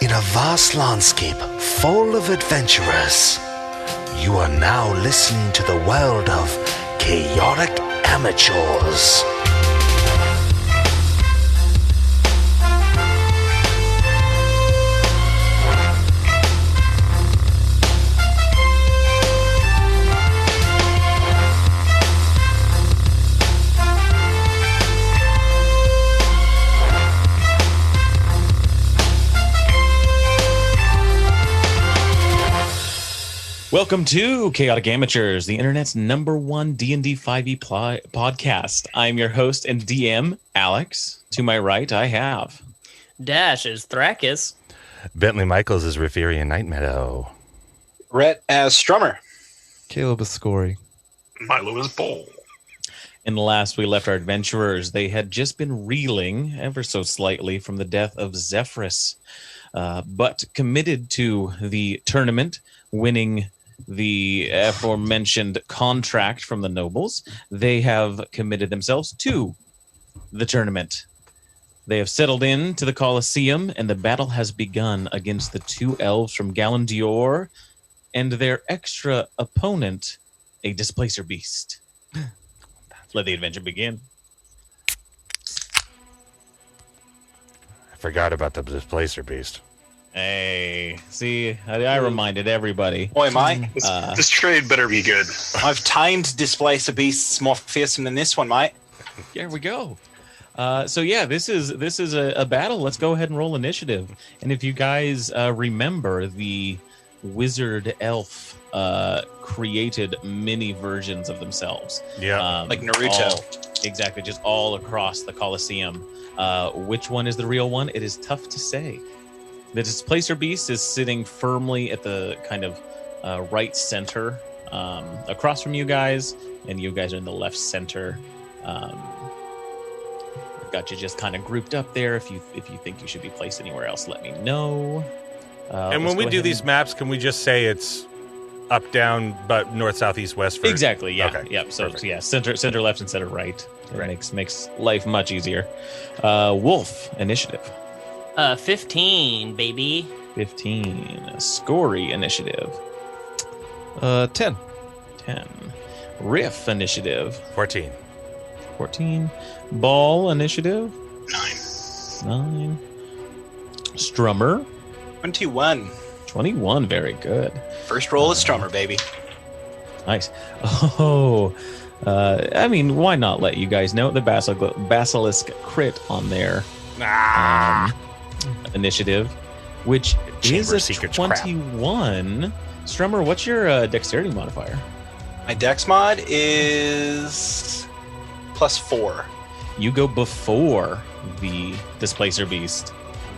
In a vast landscape full of adventurers, you are now listening to the world of chaotic amateurs. Welcome to Chaotic Amateurs, the internet's #1 D&D 5e podcast. I'm your host and DM, Alex. To my right, I have... Dash is Thrakis. Bentley Michaels is Reverian Nightmeadow. Rhett as Strummer. Caleb is Scory. Milo is Bowl. And last we left our adventurers, they had just been reeling ever so slightly from the death of Zephyrus, but committed to the tournament, winning the aforementioned contract from the nobles. They have committed themselves to the tournament. They have settled in to the Colosseum, and the battle has begun against the two elves from Galandior and their extra opponent, a displacer beast. Let the adventure begin. I forgot about the displacer beast. Hey, see, I reminded everybody. Boy, am I. This trade better be good. I've timed Displacer Beasts more fearsome than this one, mate. There we go. So yeah, this is a battle. Let's go ahead and roll initiative. And if you guys remember, the wizard elf created mini versions of themselves. Yeah, like Naruto. Exactly, just all across the Colosseum. Which one is the real one? It is tough to say. The displacer beast is sitting firmly at the kind of right center across from you guys, and you guys are in the left center. I've got you just kind of grouped up there. If you think you should be placed anywhere else, let me know. and when we do these maps, can we just say it's up, down, but north, south, east, west? For... Exactly, yeah. Okay. Yep. So, Perfect. yeah, center left and center right. It makes life much easier. Wolf, initiative. 15, baby. 15. Scory, initiative. 10. 10. Riff, initiative. 14. 14. Ball, initiative. 9. 9. Strummer. 21. 21. Very good. First roll is Strummer, baby. Nice. Oh, I mean, why not let you guys know the basilisk crit on their initiative, which Chamber is a Secrets crap. 21. Strummer, what's your dexterity modifier? My dex mod is +4. You go before the displacer beast,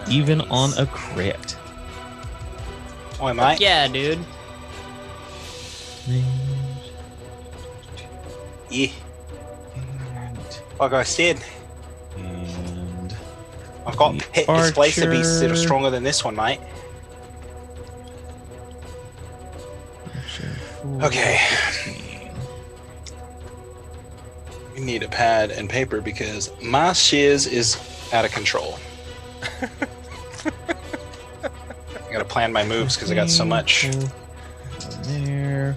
even on a crit. Boy, am I. Yeah, dude. Yeah. Like I said, And I've got The hit Displacer archer. Beasts that are stronger than this one, mate. Okay. 15. We need a pad and paper because my shiz is out of control. I gotta plan my moves because I got so much. There.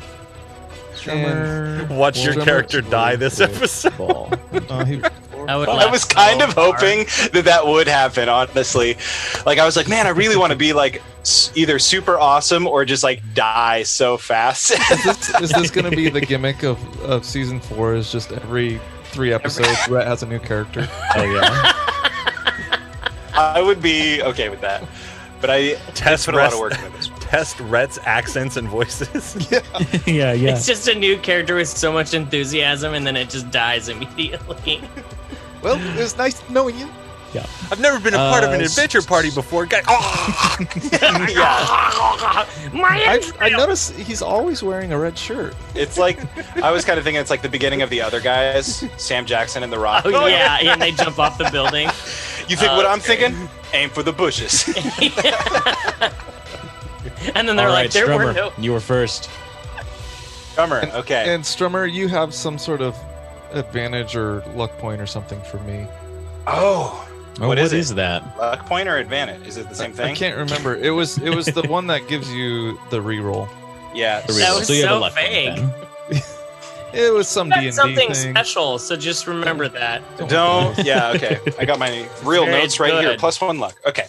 Strummer. Watch your Strummer character is die this really episode. Ball. I was kind of hoping that would happen, honestly. Like, I was like, man, I really want to be like either super awesome or just like die so fast. Is this going to be the gimmick of season 4? Is just every 3 episodes, Rhett has a new character? Oh yeah. I would be okay with that. But I Test put a lot of work into this. Test Rhett's accents and voices. Yeah. It's just a new character with so much enthusiasm, and then it just dies immediately. Well, it was nice knowing you. I've never been a part of an adventure party before. My I noticed he's always wearing a red shirt. It's like, I was kind of thinking it's like the beginning of The Other Guys, Sam Jackson and The Rock. Oh yeah, and they jump off the building. You think what I'm thinking? Aim for the bushes. And then they're All like, right, there were Strummer, no. you were first. Drummer, okay. And Strummer, you have some sort of advantage or luck point or something for me. Oh, Oh, what is that? Luck point or advantage? Is it the same thing? I can't remember. It was the one that gives you the reroll. Yeah. The That reroll. was So you have a so luck point vague. then. It was some D&D That's something thing. special, so just remember that. Don't. Yeah. Okay. I got my real very notes right here. good. +1 luck. Okay.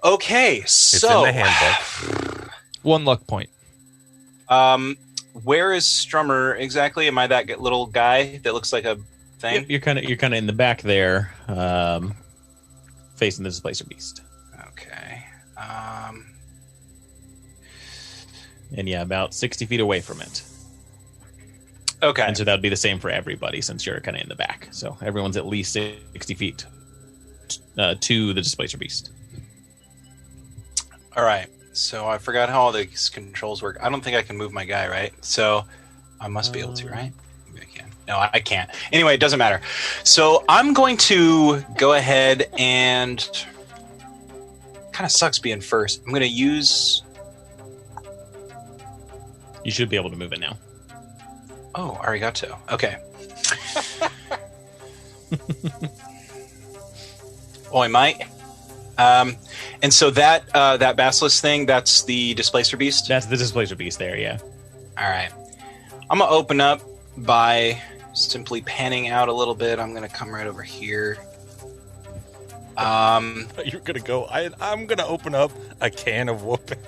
Okay. It's So. in the handbook. 1 luck point. Where is Strummer exactly? Am I that little guy that looks like a thing? Yep, you're kind of in the back there, facing the displacer beast. Okay. And yeah, about 60 feet away from it. Okay. And so that would be the same for everybody since you're kind of in the back. So everyone's at least 60 feet to the displacer beast. All right. So I forgot how all these controls work. I don't think I can move my guy, right? So I must be able to, right? Maybe I can. No, I can't. Anyway, it doesn't matter. So I'm going to go ahead and... Kind of sucks being first. I'm going to use... You should be able to move it now. Oh, arigato. Okay. Oh, I might. And so that basilisk thing, that's the displacer beast? That's the displacer beast there, yeah. All right. I'm going to open up by simply panning out a little bit. I'm going to come right over here. You're gonna go. I'm gonna open up a can of whooping.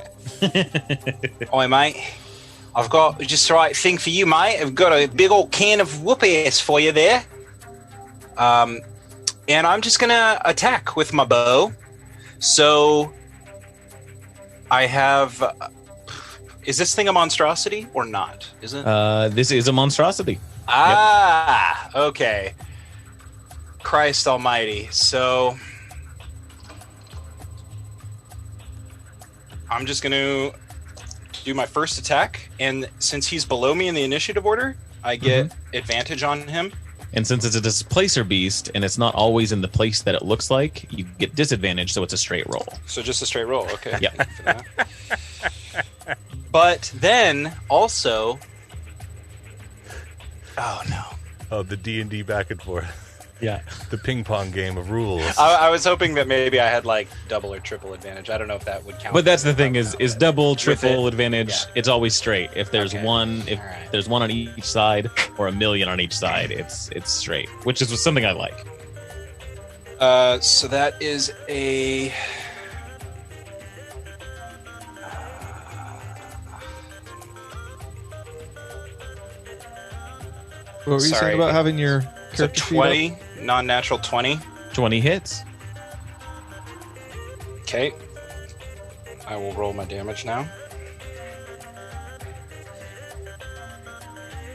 Oi, mate. I've got just the right thing for you, mate. I've got a big old can of whoop ass for you there. And I'm just gonna attack with my bow. So I have. Is this thing a monstrosity or not? Is it? This is a monstrosity. Ah, okay. Christ Almighty. So I'm just going to do my first attack, and since he's below me in the initiative order, I get advantage on him. And since it's a displacer beast and it's not always in the place that it looks like, you get disadvantage, so it's a straight roll. So just a straight roll, okay. Yep. For that. But then also, oh no. Oh, the D&D back and forth. Yeah. The ping pong game of rules. I was hoping that maybe I had like double or triple advantage. I don't know if that would count. But that's the thing is double, triple it, advantage. yeah. It's always straight. If there's Okay. one, if All right. there's one on each side or a million on each side, it's straight, which is something I like. So that is a... What were you Sorry. saying about having your It's a character sheet up? 20, non-natural 20. 20 hits. Okay. I will roll my damage now.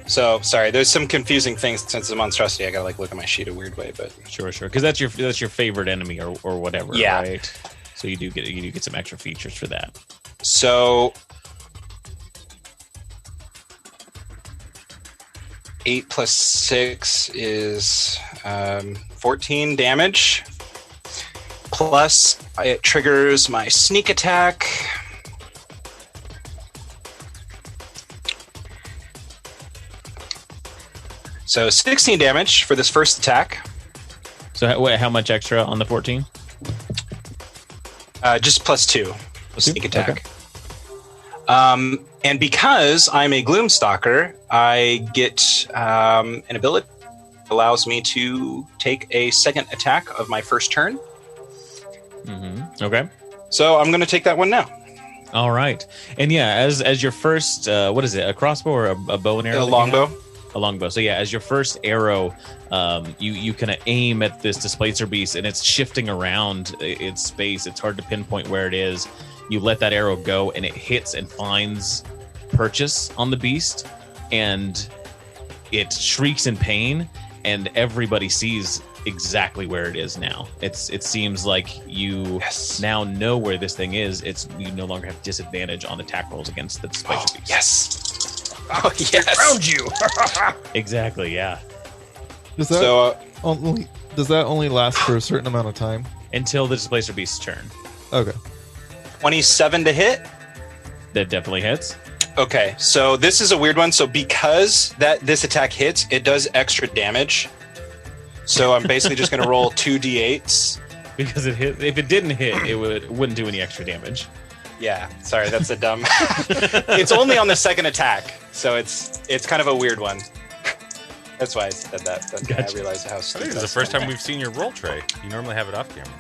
So, sorry, there's some confusing things since it's a monstrosity. I gotta like look at my sheet a weird way, but Sure. Because that's your favorite enemy or whatever. Yeah. Right. So you do get some extra features for that. so 8 plus 6 is 14 damage. Plus, it triggers my sneak attack. So 16 damage for this first attack. So how much extra on the 14? Just plus 2 sneak two? attack. And because I'm a Gloomstalker, I get an ability that allows me to take a second attack of my first turn. Okay. So I'm going to take that one now. All right. And yeah, as your first, what is it? A crossbow or a bow and arrow? A that you longbow. have? A longbow. So yeah, as your first arrow, you kind of aim at this displacer beast, and it's shifting around its space. It's hard to pinpoint where it is. You let that arrow go, and it hits and finds purchase on the beast, and it shrieks in pain, and everybody sees exactly where it is now. It seems like you now know where this thing is. You no longer have disadvantage on attack rolls against the displacer beast. Yes. Oh, yes. Around you. Exactly. Yeah. Does that So only last for a certain amount of time? Until the displacer beast's turn. Okay. 27 to hit. That definitely hits. Okay, so this is a weird one. So because this attack hits, it does extra damage. So I'm basically just going to roll 2d8s. Because it hit. If it didn't hit, it wouldn't do any extra damage. Yeah, sorry, that's a dumb. It's only on the second attack, so it's kind of a weird one. That's why I said that. But Gotcha. I realized how I stupid. think it's the first time we've seen your roll tray. You normally have it off camera.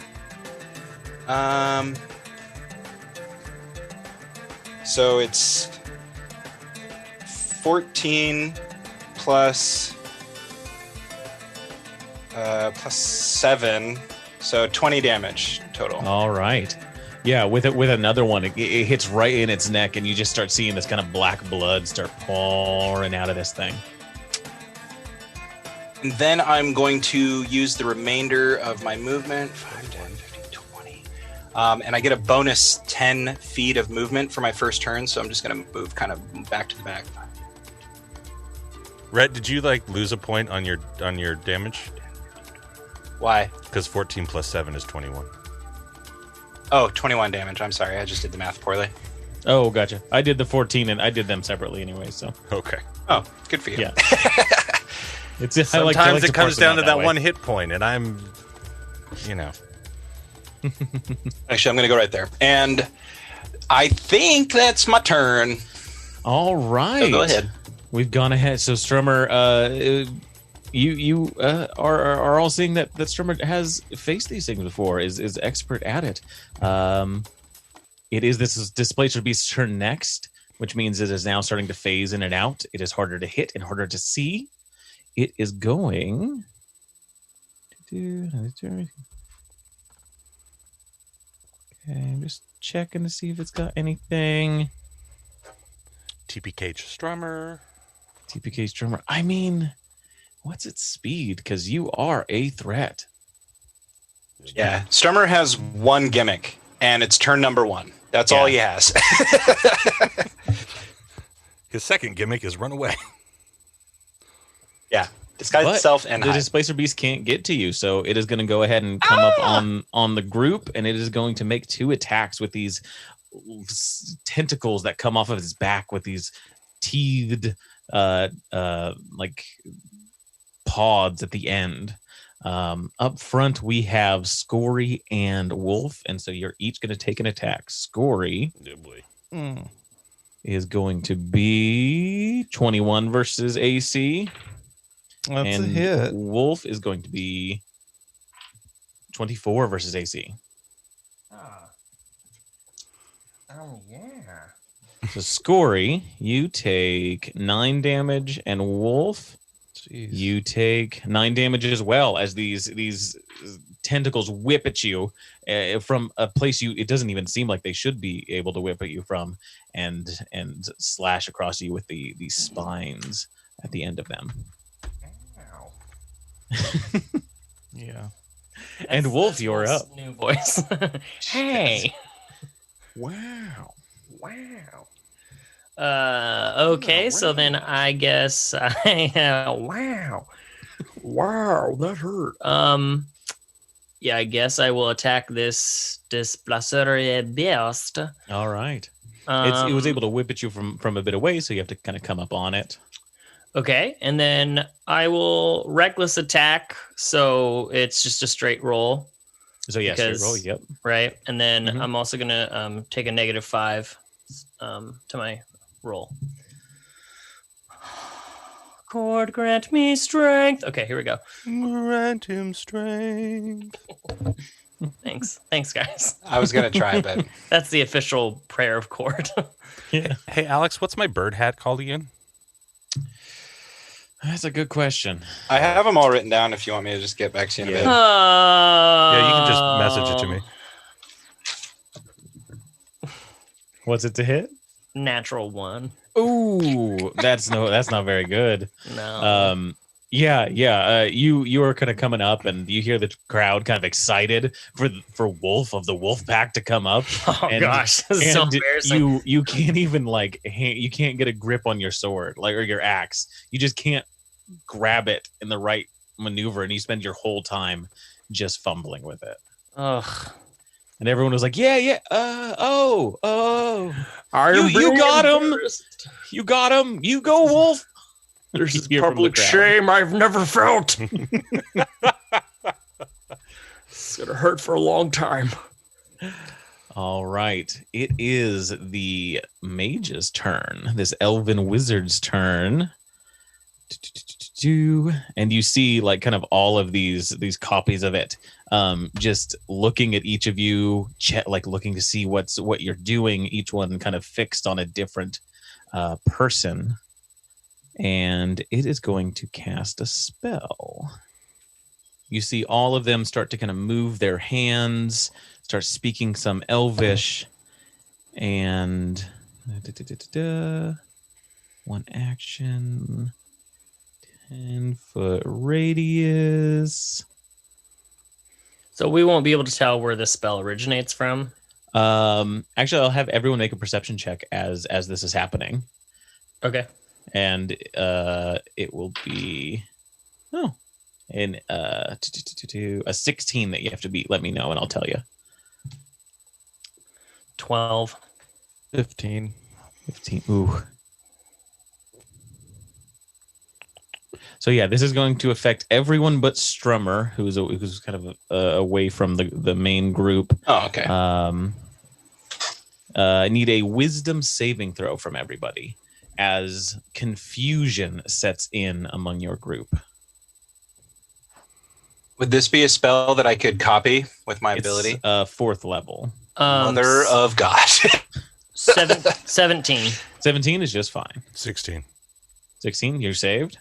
So it's 14 plus 7, so 20 damage total. All right. Yeah, with another one, it hits right in its neck, and you just start seeing this kind of black blood start pouring out of this thing. And then I'm going to use the remainder of my movement. 5, 10, 15, 20. And I get a bonus 10 feet of movement for my first turn, so I'm just going to move kind of back to the back. Rhett, did you lose a point on your damage? Why? Because 14 plus 7 is 21. Oh, 21 damage. I'm sorry. I just did the math poorly. Oh, gotcha. I did the 14, and I did them separately anyway. So Okay. Oh, good for you. yeah, it's Sometimes it comes down to that way. one hit point, and I'm, Actually, I'm going to go right there. And I think that's my turn. All right. So go ahead. We've gone ahead. So Strummer, you are all seeing that Strummer has faced these things before, is expert at it. It is this Displacer Beast's turn next, which means it is now starting to phase in and out. It is harder to hit and harder to see. It is going okay, I'm just checking to see if it's got anything. TPK Strummer. TPK Strummer. I mean, what's its speed? Because you are a threat. Yeah. Strummer has one gimmick, and it's turn number 1. That's all he has. His second gimmick is run away. Yeah. Disguise But itself and the hide. Displacer Beast can't get to you, so it is going to go ahead and come up on the group, and it is going to make 2 attacks with these tentacles that come off of his back with these teethed like pods at the end. Up front we have Scory and Wolf, and so you're each going to take an attack. Scory is going to be 21 versus AC. That's and a hit. Wolf is going to be 24 versus AC. Oh, yeah. So Scory, you take 9 damage, and Wolf, Jeez. you take 9 damage as well, as these tentacles whip at you from a place it doesn't even seem like they should be able to whip at you from, and slash across you with these spines at the end of them. Yeah. And Wolf, you're up. New voice. Hey. Wow. Wow. Okay, so then I guess wow. Wow, that hurt. Yeah, I guess I will attack this Displacer Beast. All right. It was able to whip at you from a bit away, so you have to kind of come up on it. Okay, and then I will reckless attack, so it's just a straight roll. So yes, Because- roll. Yep. Right, and then Mhm. I'm also gonna take a -5 to my roll. Cord, grant me strength. Okay, here we go. Grant him strength. Thanks, guys. I was going to try, but That's the official prayer of Cord. Yeah. Hey, Alex, what's my bird hat called again? That's a good question. I have them all written down if you want me to just get back to you in a bit. Yeah, you can just message it to me. What's it to hit? Natural 1. Ooh, that's not very good. No. You are kind of coming up, and you hear the crowd kind of excited for Wolf of the Wolf Pack to come up. Oh and- gosh, this is so and embarrassing. you can't even you can't get a grip on your sword or your axe. You just can't grab it in the right maneuver, and you spend your whole time just fumbling with it. Ugh. And everyone was like, yeah, you got him. You go, Wolf. There's this Hear from the public crowd. shame I've never felt. It's gonna hurt for a long time. All right. It is the mage's turn. This elven wizard's turn. And you see like kind of all of these copies of it. Just looking at each of you, like looking to see what you're doing. Each one kind of fixed on a different person. And it is going to cast a spell. You see all of them start to kind of move their hands, start speaking some Elvish, and one action, 10-foot radius. So we won't be able to tell where this spell originates from. Actually, I'll have everyone make a perception check as this is happening. Okay. And it will be a 16 that you have to beat. Let me know and I'll tell you. 12. 15. Ooh. So yeah, this is going to affect everyone but Strummer, who's kind of away from the main group. Oh, okay. I need a wisdom saving throw from everybody as confusion sets in among your group. Would this be a spell that I could copy with my ability? It's 4th level. Mother of God. 17. 17 is just fine. 16. 16, you're saved.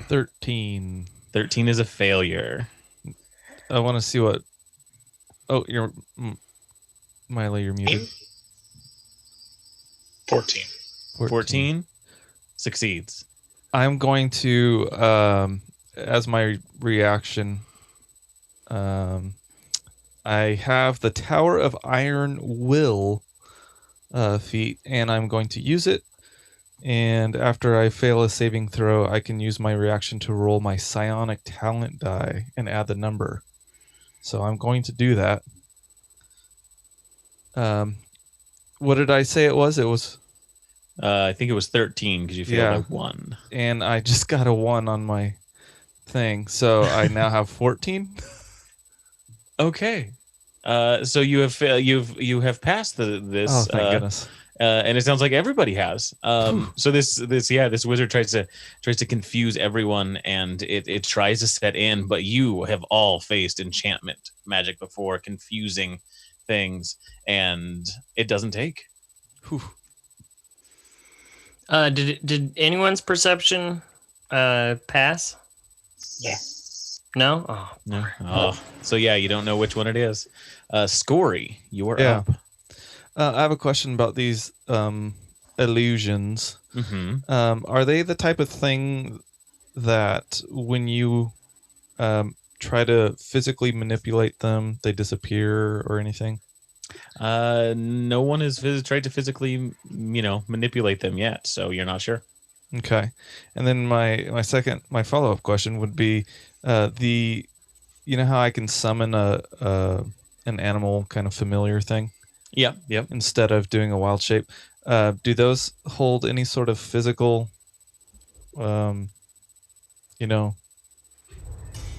13. 13 is a failure. I want to see what... Oh, you're... Miley, you're muted. 14. 14 succeeds. I'm going to, as my reaction, I have the Tower of Iron Will feat, and I'm going to use it. And after I fail a saving throw, I can use my reaction to roll my psionic talent die and add the number. So I'm going to do that. What did I say it was? It was... I think it was 13 because you failed by 1. And I just got a 1 on my thing. So I now have 14. Okay. So you have passed this. Oh, thank goodness. And it sounds like everybody has. So this wizard tries to confuse everyone, and it tries to set in, but you have all faced enchantment magic before, confusing things, and it doesn't take. Whew. Did anyone's perception pass? Yeah. No? Oh, No. Oh. So yeah, you don't know which one it is. Scory, you are Yeah. up. I have a question about these illusions. Mm-hmm. Are they the type of thing that when you try to physically manipulate them, they disappear or anything? No one has tried to physically, manipulate them yet, so you're not sure. Okay. And then my follow-up question would be how I can summon an animal kind of familiar thing? Yep. Instead of doing a wild shape. Do those hold any sort of physical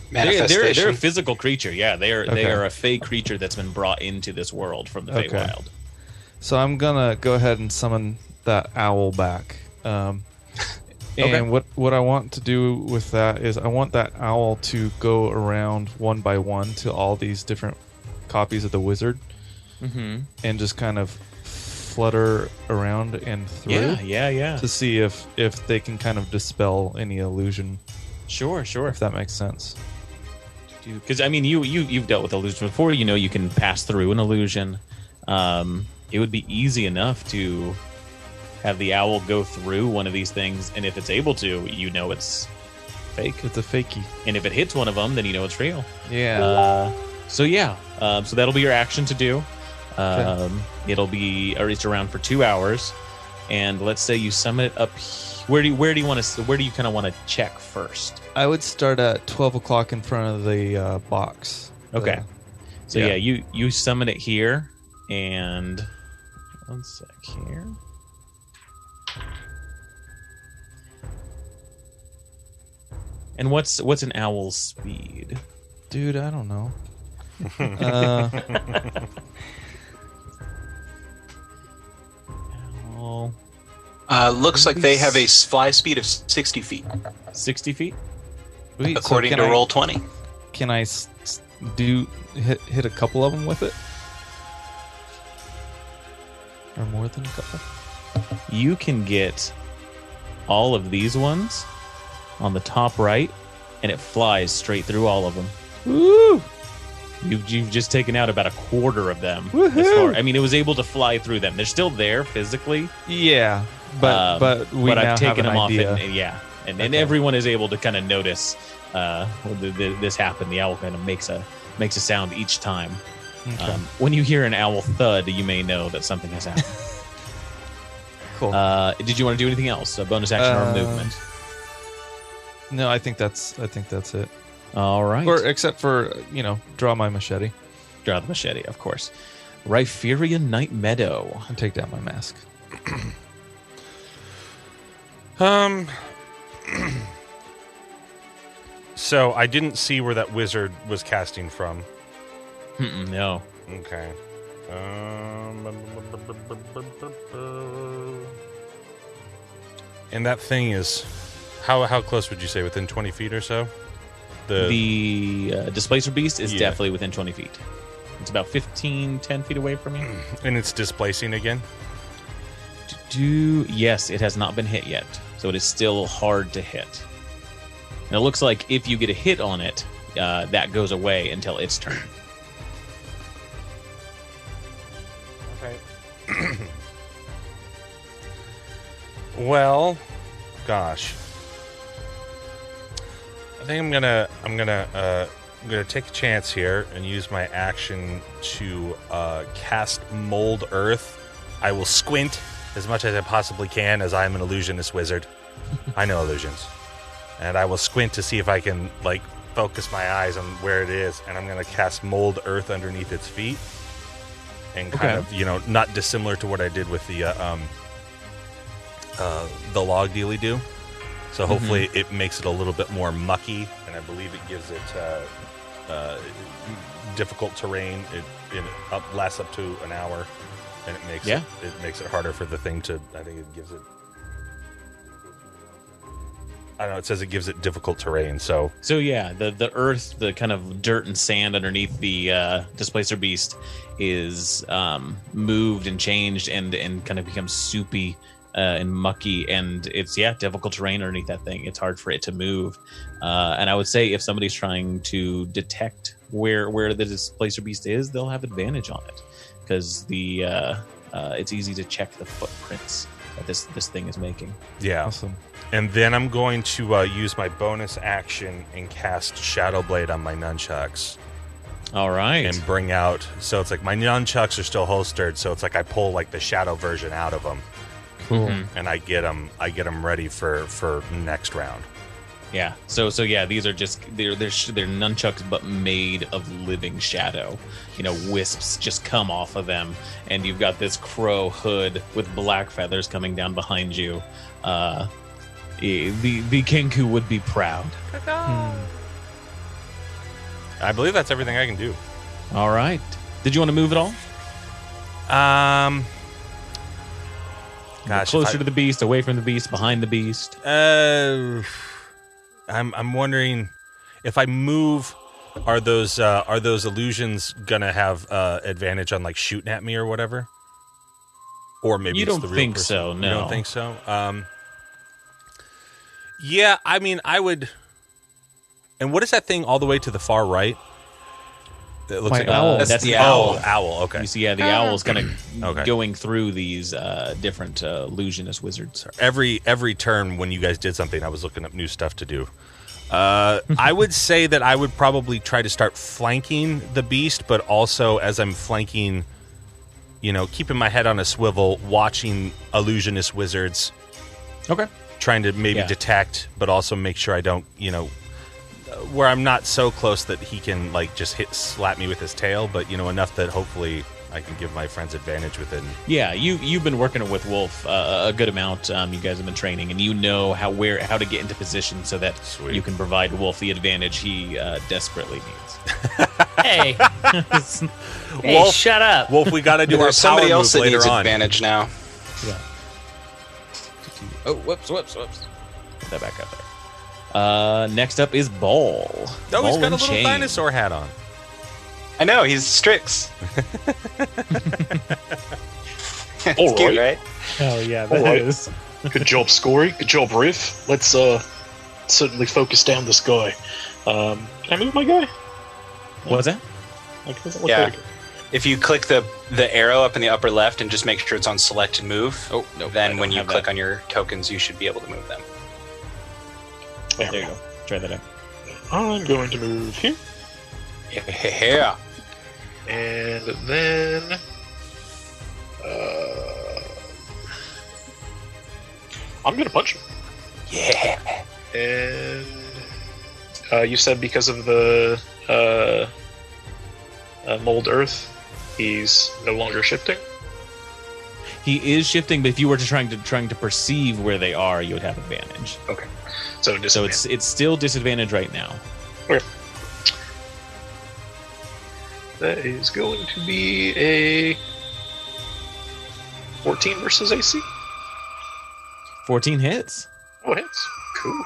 Manifestation. They're a physical creature. Yeah, they Okay. are a fey creature that's been brought into this world from the Feywild. So I'm gonna go ahead and summon that owl back. And Okay. what I want to do with that is I want that owl to go around one by one to all these different copies of the wizard, Mm-hmm. and just kind of flutter around and through Yeah. to see if they can kind of dispel any illusion, Sure. if that makes sense. Because you've dealt with illusions before. You can pass through an illusion. It would be easy enough to have the owl go through one of these things, and if it's able to, it's fake. It's a fakie. And if it hits one of them, then it's real. Yeah. So that'll be your action to do. Okay. It's around for 2 hours, and let's say you summon it up. Where do you kind of want to check first? I would start at 12 o'clock in front of the box. Okay. So yeah. you summon it here, and one sec here. And what's an owl's speed? Dude, I don't know. Owl, Looks like they have a fly speed of 60 feet, 60 feet? Wait, so according can to I- Roll20. Can I hit a couple of them with it? Or more than a couple? You can get all of these ones on the top right, and it flies straight through all of them. Woo! You've just taken out about a quarter of them. Woohoo! I mean, it was able to fly through them. They're still there physically, Yeah, but but I've taken them off, idea. and Okay. everyone is able to kind of notice when this happened. The owl kind of makes a sound each time. Okay. When you hear an owl thud, you may know that something has happened. Cool. Did you want to do anything else? A bonus action or a movement? No, I think that's it. All right. Or except for draw my machete Draw the machete, of course. Rhypherian Night Meadow. and take down my mask. So I didn't see where that wizard was casting from. No. Okay. And that thing is how close would you say? Within 20 feet or so? The Displacer Beast is Yeah. definitely within 20 feet. It's about 10 feet away from you. And it's displacing again? Yes, it has not been hit yet. So it is still hard to hit. And it looks like if you get a hit on it, that goes away until its turn. Okay. Well, gosh. I think I'm gonna take a chance here and use my action to cast Mold Earth. I will squint as much as I possibly can, as I'm an illusionist wizard. I know illusions, and I will squint to see if I can focus my eyes on where it is, and I'm gonna cast Mold Earth underneath its feet, and kind of not dissimilar to what I did with the log dealy do. So hopefully it makes it a little bit more mucky, and I believe it gives it difficult terrain. It lasts up to an hour, and it makes it harder for the thing to. I think it gives it. I don't know. It says it gives it difficult terrain. So yeah, the earth, the kind of dirt and sand underneath the Displacer Beast is moved and changed and kind of becomes soupy and mucky, and it's difficult terrain underneath that thing. It's hard for it to move, and I would say if somebody's trying to detect where the Displacer Beast is, they'll have advantage on it because it's easy to check the footprints that this thing is making. yeah. Awesome. And then I'm going to use my bonus action and cast Shadow Blade on my nunchucks. All right. And bring out. So it's like my nunchucks are still holstered. So it's like I pull the shadow version out of them. Cool. And I get them ready for next round. Yeah. So yeah, these are just they're nunchucks, but made of living shadow. Wisps just come off of them, and you've got this crow hood with black feathers coming down behind you. The Kenku would be proud. I believe that's everything I can do. All right. Did you want to move at all? Gosh, Closer to the beast, away from the beast, behind the beast. I'm wondering if I move, are those illusions gonna have advantage on shooting at me or whatever? Or maybe You it's don't the real think person. so, no. You don't think so? Yeah, I mean, I would. And what is that thing all the way to the far right? It looks My like owl. That's the owl. Owl. Okay. You see, the owl's kind of Okay. going through these different illusionist wizards. Every turn when you guys did something, I was looking up new stuff to do. I would say that I would probably try to start flanking the beast, but also as I'm flanking, keeping my head on a swivel, watching illusionist wizards. Okay. Trying to maybe detect, but also make sure I don't, where I'm not so close that he can just slap me with his tail, but enough that hopefully I can give my friends advantage within. Yeah, you've been working with Wolf a good amount. You guys have been training, and you know how to get into position so that Sweet. you can provide Wolf the advantage he desperately needs. Hey, hey, Wolf, shut up. Wolf, we got to do our There's power somebody else move that later needs on. advantage now. Yeah. Oh, whoops. Put that back up there. Next up is Ball. Oh, he's Ball got a and little Chain. dinosaur hat on. I know, he's Strix. It's All cute, right. right? Oh yeah, All right. is. Good job, Scory. Good job, Riff. Let's certainly focus down this guy. Can I move my guy? What was that? Like, doesn't look Yeah. like it. If you click the arrow up in the upper left and just make sure it's on select and move, Oh no. then when you click on your tokens, you should be able to move them. There There we you go. go. Try that out. I'm going to move here, Yeah. and then I'm going to punch him. Yeah. And you said because of the mold earth, he's no longer shifting. He is shifting, but if you were trying to perceive where they are, you would have advantage. So So it's still disadvantage right now. that is going to be a 14 versus AC. 14 hits. Oh, it hits. Cool.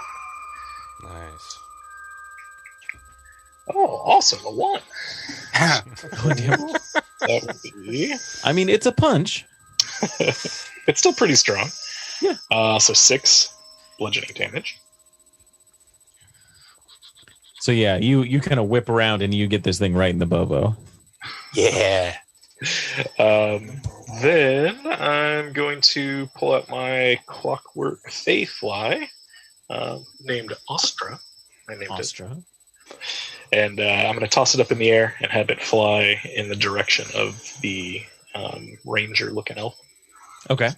Nice. Oh, awesome. A 1. Oh, damn. That would be. I mean, it's a punch. It's still pretty strong. Yeah. So 6 bludgeoning damage. So yeah, you kind of whip around and you get this thing right in the bobo. Yeah. Then I'm going to pull out my clockwork Fayfly, named Ostra. I named it. Ostra. And I'm going to toss it up in the air and have it fly in the direction of the ranger-looking elf. Okay.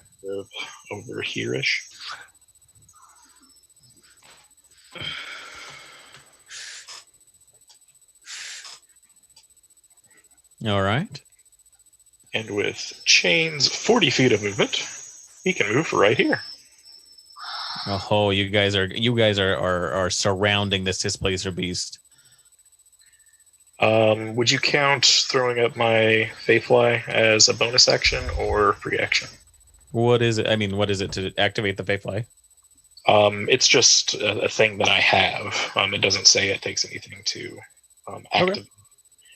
Over here-ish. All right. And with Chain's 40 feet of movement, he can move right here. Oh, you guys are surrounding this displacer beast. Would you count throwing up my Fayfly as a bonus action or free action? What is it? I mean, what is it to activate the Fayfly? It's just a thing that I have. It doesn't say it takes anything to activate.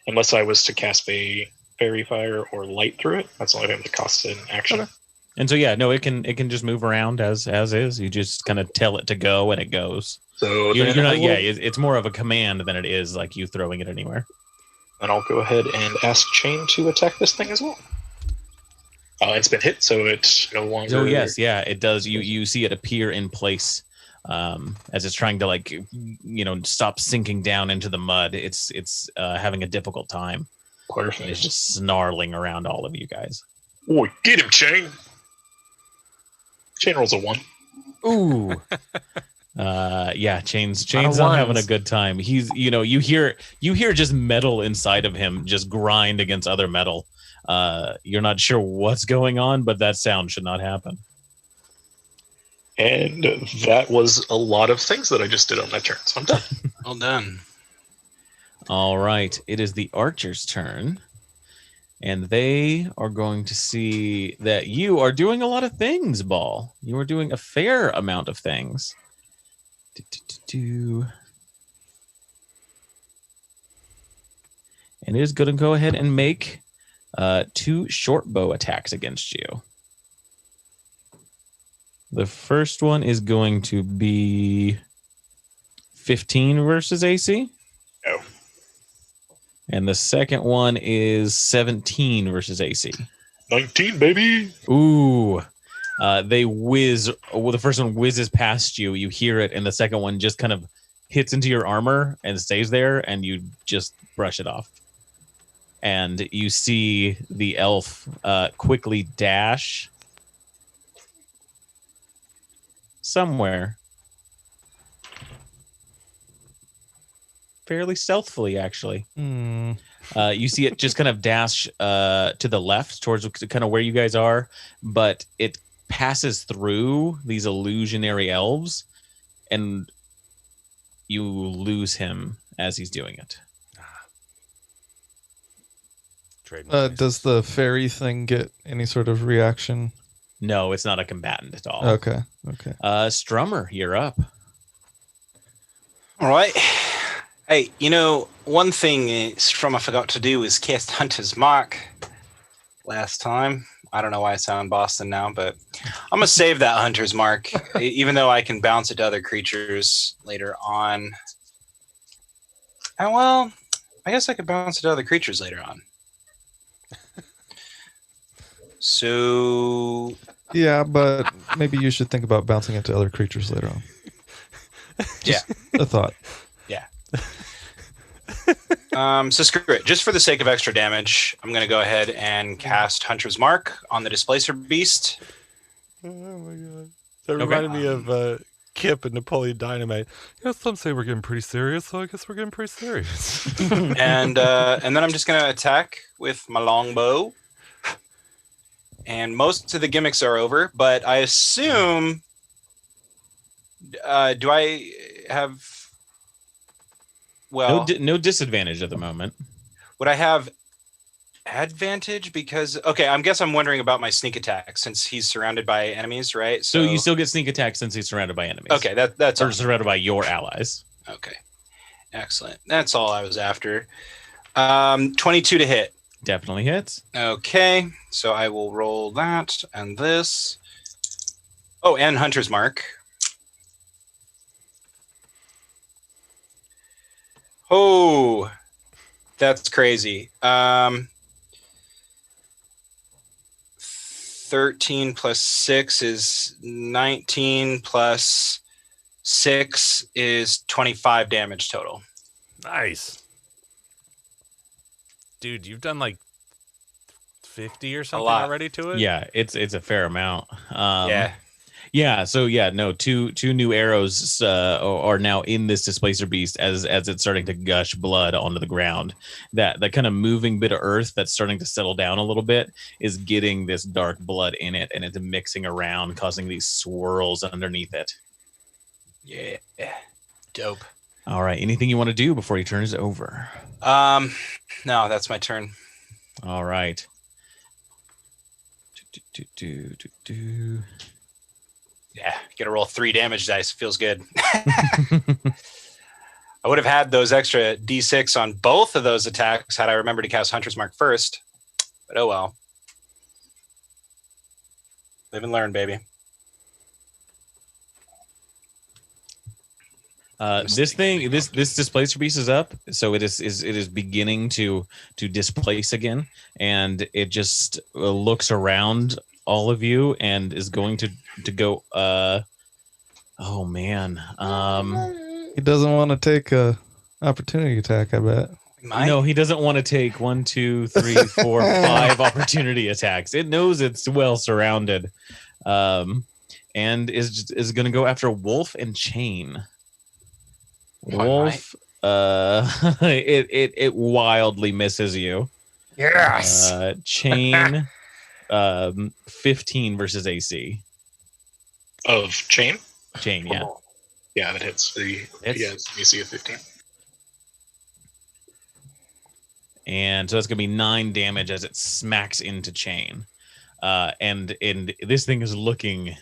Unless I was to cast a fairy fire or light through it. That's the only thing that costs an action. Okay. And so yeah, no, it can just move around as is. You just kind of tell it to go and it goes. So You're then not. Yeah, it's more of a command than it is like you throwing it anywhere. And I'll go ahead and ask Chain to attack this thing as well. It's been hit, so it's no longer. So yes, yeah, it does. You see it appear in place as it's trying to stop sinking down into the mud. It's having a difficult time. Perfect. It's just snarling around all of you guys. Oi, get him, Chain! Chain rolls a 1. Ooh. Yeah, Chain's Lot of not having a ones. good time. He's you hear just metal inside of him just grind against other metal. You're not sure what's going on, but that sound should not happen. And that was a lot of things that I just did on my turn, so I'm done. Well done. All right, it is the archer's turn. And they are going to see that you are doing a lot of things, Ball. You are doing a fair amount of things. And it is going to go ahead and make 2 short bow attacks against you. The first one is going to be 15 versus AC. No. And the second one is 17 versus AC. 19, baby! Ooh. They whiz. Well, the first one whizzes past you. You hear it, and the second one just kind of hits into your armor and stays there, and you just brush it off. And you see the elf quickly dash somewhere. Fairly stealthily, actually. You see it just kind of dash to the left towards kind of where you guys are, but it passes through these illusionary elves, and you lose him as he's doing it. Does the fairy thing get any sort of reaction? No, it's not a combatant at all. Okay. Strummer, you're up. All right. Hey, one thing Strummer forgot to do is cast Hunter's Mark last time. I don't know why I sound Boston now, but I'm going to save that Hunter's Mark, even though I can bounce it to other creatures later on. And, well, I guess I could bounce it to other creatures later on. So... Yeah, but maybe you should think about bouncing it to other creatures later on. Just a thought. Yeah. So screw it. Just for the sake of extra damage, I'm going to go ahead and cast Hunter's Mark on the Displacer Beast. Oh my god. That reminded me of Kip and Napoleon Dynamite. Some say we're getting pretty serious, so I guess we're getting pretty serious. And then I'm just going to attack with my longbow. And most of the gimmicks are over, but I assume... do I have... Well... No disadvantage at the moment. Would I have advantage? Because... Okay, I guess I'm wondering about my sneak attack, since he's surrounded by enemies, right? So you still get sneak attack since he's surrounded by enemies. Okay, that's... Or surrounded by your allies. Okay. Excellent. That's all I was after. 22 to hit. Definitely hits. Okay, so I will roll that and this. Oh, and Hunter's Mark. Oh, that's crazy. 13 plus 6 is 19 plus 6 is 25 damage total. Nice. Dude, you've done like 50 or something already to it? Yeah, it's a fair amount. Yeah. So two new arrows are now in this Displacer Beast as it's starting to gush blood onto the ground. That kind of moving bit of earth that's starting to settle down a little bit is getting this dark blood in it, and it's mixing around, causing these swirls underneath it. Yeah. Dope. All right. Anything you want to do before he turns over? No, that's my turn. All right. Yeah, get to roll 3 damage dice. Feels good. I would have had those extra D6 on both of those attacks had I remembered to cast Hunter's Mark first. But oh well. Live and learn, baby. This Displacer Beast is up, so it is beginning to displace again, and it just looks around all of you and is going to go. Oh man, he doesn't want to take a opportunity attack. I bet. No, he doesn't want to take 1, 2, 3, 4, 5 opportunity attacks. It knows it's well surrounded, and is going to go after Wolf and Chain. Wolf, it wildly misses you. Yes. Chain, 15 versus AC. Of chain? Chain, yeah. Yeah, that hits. He has AC of 15. And so that's going to be 9 damage as it smacks into Chain. And this thing is looking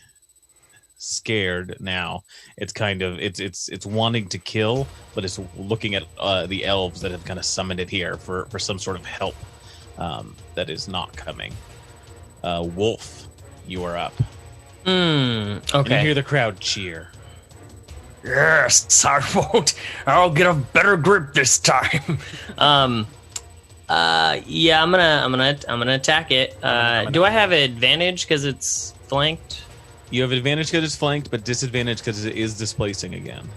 scared now. It's kind of it's wanting to kill, but it's looking at the elves that have kind of summoned it here for some sort of help that is not coming. Wolf, you are up. Okay. And you hear the crowd cheer. Yes, I'll get a better grip this time. Yeah, I'm gonna attack it. Do I have advantage because it's flanked? You have advantage because it's flanked, but disadvantage because it is displacing again.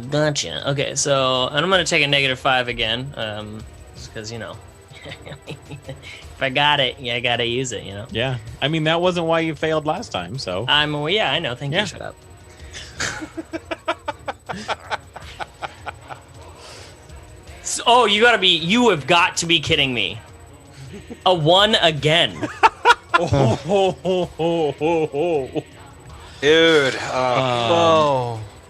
Gotcha. Okay, so and I'm gonna take a -5 again, just because if I got it, I gotta use it. Yeah, I mean that wasn't why you failed last time. So I know. Thank you. Shut up. Oh, you have got to be kidding me. A 1 again. Dude.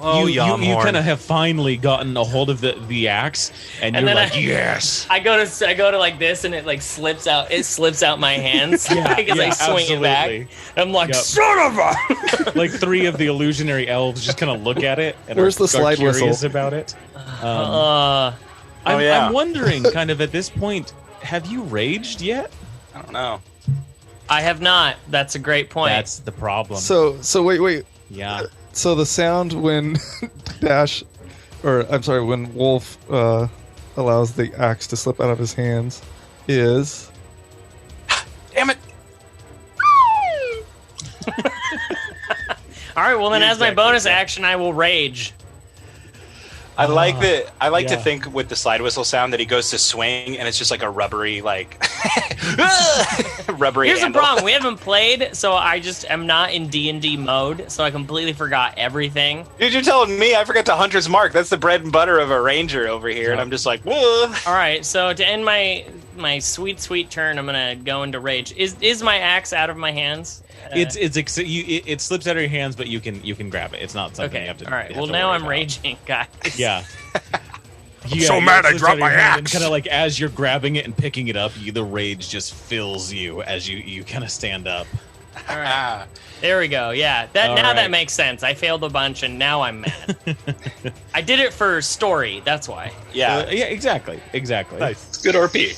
You kind of have finally gotten a hold of the axe, and you're then like, yes. I go to like this, and it like slips out. It slips out my hands because I swing it back. I'm like, son of a. Like 3 of the illusionary elves just kind of look at it and Where's the are slide curious whistle? about it. I'm I'm wondering, kind of at this point, have you raged yet? I don't know. I have not. That's a great point. That's the problem. So wait. Yeah. So the sound when when Wolf allows the axe to slip out of his hands is. Damn it. All right. Well, then, as my bonus action, I will rage. I like to think with the slide whistle sound that he goes to swing and it's just like a rubbery rubbery Here's handle. the problem: we haven't played, so I just am not in D&D mode, so I completely forgot everything. Dude, you're telling me I forgot to Hunter's Mark. That's the bread and butter of a ranger over here, and I'm just like, whoa. All right, so to end my sweet turn, I'm gonna go into rage. Is my axe out of my hands? It slips out of your hands, but you can grab it. It's not something Okay. you have to. All right. Well, now I'm raging, guys. Yeah. so mad I dropped my axe. And kind of like as you're grabbing it and picking it up, the rage just fills you as you kind of stand up. All right. There we go. Yeah. That right. makes sense. I failed a bunch and now I'm mad. I did it for story. That's why. Yeah. Yeah. Exactly. Nice. It's good RP.